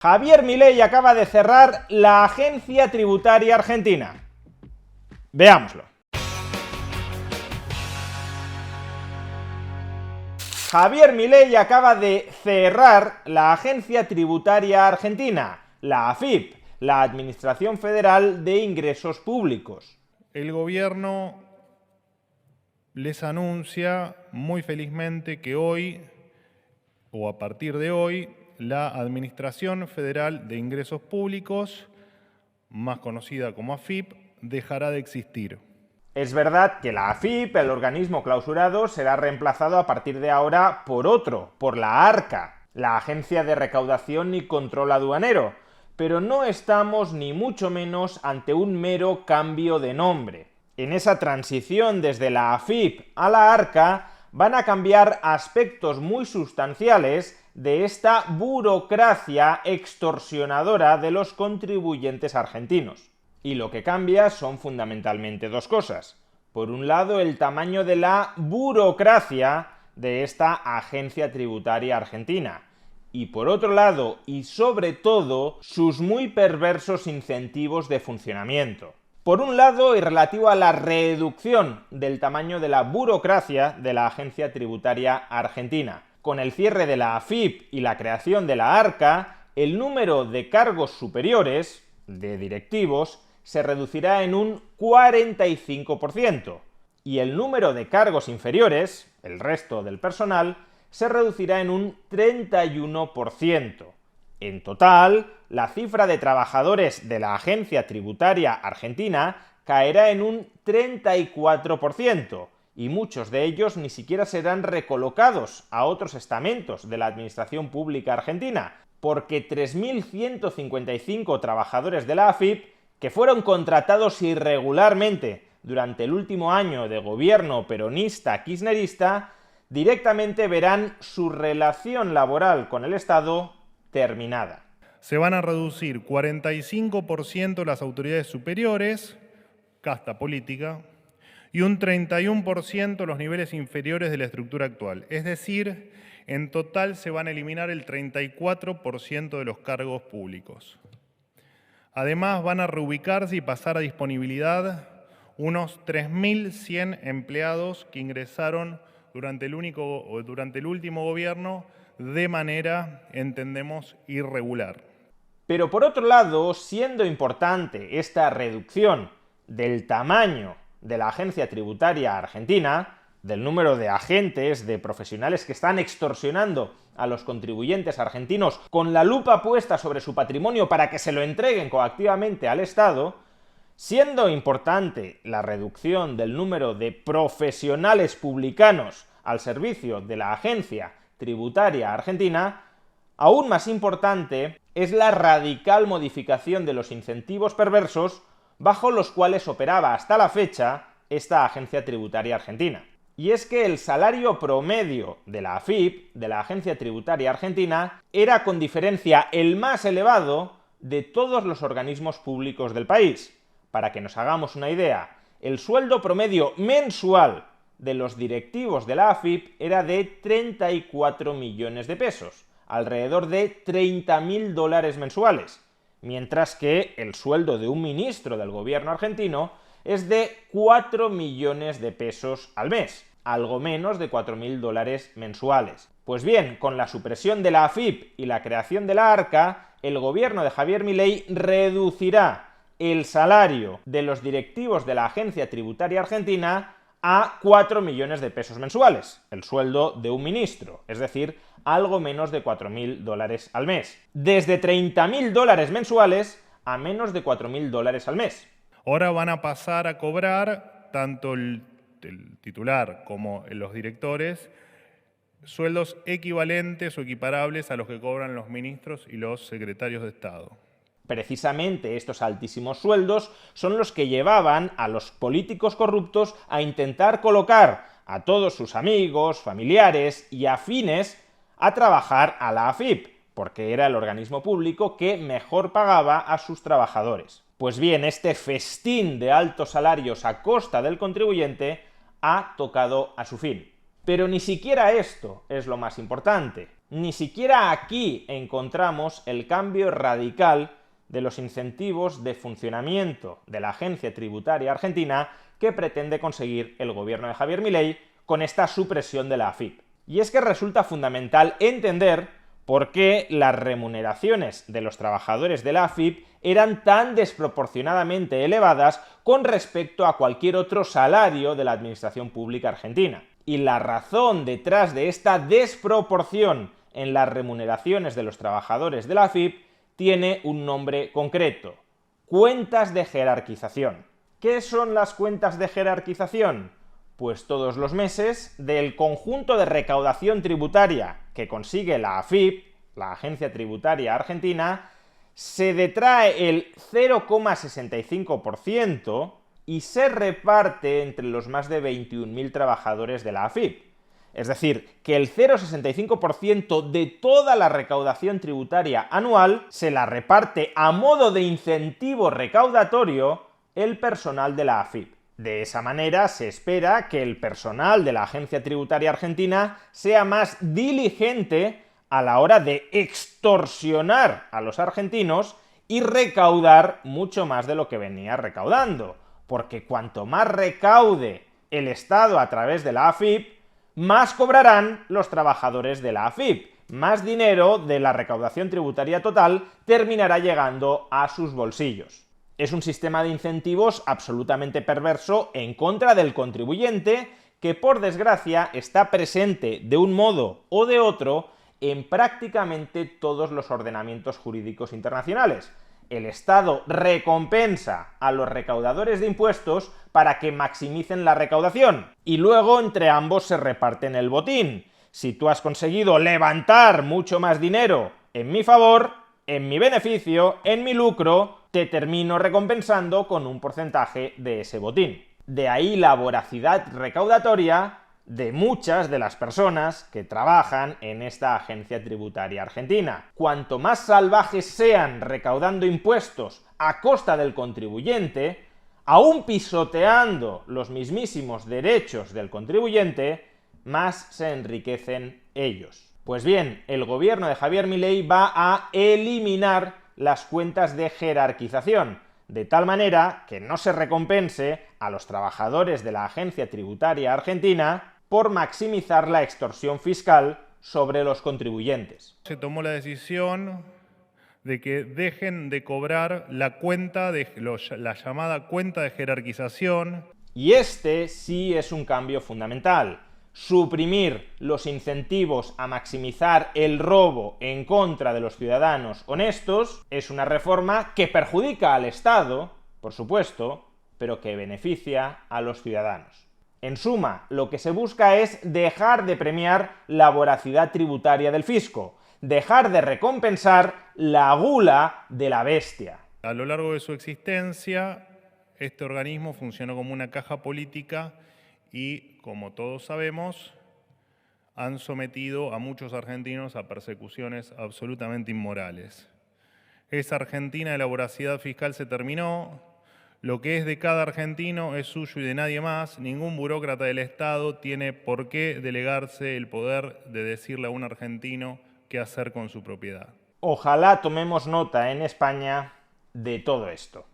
Javier Milei acaba de cerrar la Agencia Tributaria Argentina. Veámoslo. Javier Milei acaba de cerrar la Agencia Tributaria Argentina, la AFIP, la Administración Federal de Ingresos Públicos. El gobierno les anuncia muy felizmente que hoy, o a partir de hoy, la Administración Federal de Ingresos Públicos, más conocida como AFIP, dejará de existir. Es verdad que la AFIP, el organismo clausurado, será reemplazado a partir de ahora por otro, por la ARCA, la Agencia de Recaudación y Control Aduanero, pero no estamos ni mucho menos ante un mero cambio de nombre. En esa transición desde la AFIP a la ARCA van a cambiar aspectos muy sustanciales de esta burocracia extorsionadora de los contribuyentes argentinos. Y lo que cambia son fundamentalmente dos cosas. Por un lado, el tamaño de la burocracia de esta agencia tributaria argentina. Y por otro lado, y sobre todo, sus muy perversos incentivos de funcionamiento. Por un lado, y relativo a la reducción del tamaño de la burocracia de la agencia tributaria argentina. Con el cierre de la AFIP y la creación de la ARCA, el número de cargos superiores, de directivos, se reducirá en un 45%, y el número de cargos inferiores, el resto del personal, se reducirá en un 31%. En total, la cifra de trabajadores de la agencia tributaria argentina caerá en un 34%, y muchos de ellos ni siquiera serán recolocados a otros estamentos de la administración pública argentina, porque 3.155 trabajadores de la AFIP que fueron contratados irregularmente durante el último año de gobierno peronista kirchnerista, directamente verán su relación laboral con el Estado terminada. Se van a reducir 45% las autoridades superiores, casta política, y un 31% los niveles inferiores de la estructura actual. Es decir, en total se van a eliminar el 34% de los cargos públicos. Además, van a reubicarse y pasar a disponibilidad unos 3.100 empleados que ingresaron durante el último gobierno de manera, entendemos, irregular. Pero por otro lado, siendo importante esta reducción del tamaño de la agencia tributaria argentina, del número de agentes, de profesionales que están extorsionando a los contribuyentes argentinos con la lupa puesta sobre su patrimonio para que se lo entreguen coactivamente al Estado, siendo importante la reducción del número de profesionales publicanos al servicio de la agencia tributaria argentina, aún más importante es la radical modificación de los incentivos perversos bajo los cuales operaba hasta la fecha esta agencia tributaria argentina. Y es que el salario promedio de la AFIP, de la Agencia Tributaria Argentina, era con diferencia el más elevado de todos los organismos públicos del país. Para que nos hagamos una idea, el sueldo promedio mensual de los directivos de la AFIP era de 34 millones de pesos, alrededor de $30.000 mensuales, mientras que el sueldo de un ministro del gobierno argentino es de 4 millones de pesos al mes, algo menos de $4.000 mensuales. Pues bien, con la supresión de la AFIP y la creación de la ARCA, el gobierno de Javier Milei reducirá el salario de los directivos de la Agencia Tributaria Argentina a 4 millones de pesos mensuales, el sueldo de un ministro, es decir, algo menos de $4.000 al mes. Desde $30.000 mensuales a menos de $4.000 al mes. Ahora van a pasar a cobrar tanto el titular como los directores sueldos equivalentes o equiparables a los que cobran los ministros y los secretarios de Estado. Precisamente estos altísimos sueldos son los que llevaban a los políticos corruptos a intentar colocar a todos sus amigos, familiares y afines a trabajar a la AFIP, porque era el organismo público que mejor pagaba a sus trabajadores. Pues bien, este festín de altos salarios a costa del contribuyente ha tocado a su fin. Pero ni siquiera esto es lo más importante, Ni siquiera aquí encontramos el cambio radical de los incentivos de funcionamiento de la agencia tributaria argentina que pretende conseguir el gobierno de Javier Milei con esta supresión de la AFIP. Y es que resulta fundamental entender por qué las remuneraciones de los trabajadores de la AFIP eran tan desproporcionadamente elevadas con respecto a cualquier otro salario de la administración pública argentina. Y la razón detrás de esta desproporción en las remuneraciones de los trabajadores de la AFIP tiene un nombre concreto: cuentas de jerarquización. ¿Qué son las cuentas de jerarquización? Pues todos los meses, del conjunto de recaudación tributaria que consigue la AFIP, la Agencia Tributaria Argentina, se detrae el 0,65% y se reparte entre los más de 21.000 trabajadores de la AFIP. Es decir, que el 0,65% de toda la recaudación tributaria anual se la reparte a modo de incentivo recaudatorio el personal de la AFIP. De esa manera se espera que el personal de la Agencia Tributaria Argentina sea más diligente a la hora de extorsionar a los argentinos y recaudar mucho más de lo que venía recaudando. Porque cuanto más recaude el Estado a través de la AFIP, más cobrarán los trabajadores de la AFIP. Más dinero de la recaudación tributaria total terminará llegando a sus bolsillos. Es un sistema de incentivos absolutamente perverso en contra del contribuyente que, por desgracia, está presente de un modo o de otro en prácticamente todos los ordenamientos jurídicos internacionales. El Estado recompensa a los recaudadores de impuestos para que maximicen la recaudación y luego entre ambos se reparten el botín. Si tú has conseguido levantar mucho más dinero en mi favor, en mi beneficio, en mi lucro, te termino recompensando con un porcentaje de ese botín. De ahí la voracidad recaudatoria de muchas de las personas que trabajan en esta agencia tributaria argentina. Cuanto más salvajes sean recaudando impuestos a costa del contribuyente, aún pisoteando los mismísimos derechos del contribuyente, más se enriquecen ellos. Pues bien, el gobierno de Javier Milei va a eliminar las cuentas de jerarquización, de tal manera que no se recompense a los trabajadores de la agencia tributaria argentina por maximizar la extorsión fiscal sobre los contribuyentes. Se tomó la decisión de que dejen de cobrar la cuenta la llamada cuenta de jerarquización. Y este sí es un cambio fundamental. Suprimir los incentivos a maximizar el robo en contra de los ciudadanos honestos es una reforma que perjudica al Estado, por supuesto, pero que beneficia a los ciudadanos. En suma, lo que se busca es dejar de premiar la voracidad tributaria del fisco, dejar de recompensar la gula de la bestia. A lo largo de su existencia, este organismo funcionó como una caja política y, como todos sabemos, han sometido a muchos argentinos a persecuciones absolutamente inmorales. Esa Argentina de la voracidad fiscal se terminó. Lo que es de cada argentino es suyo y de nadie más. Ningún burócrata del Estado tiene por qué delegarse el poder de decirle a un argentino qué hacer con su propiedad. Ojalá tomemos nota en España de todo esto.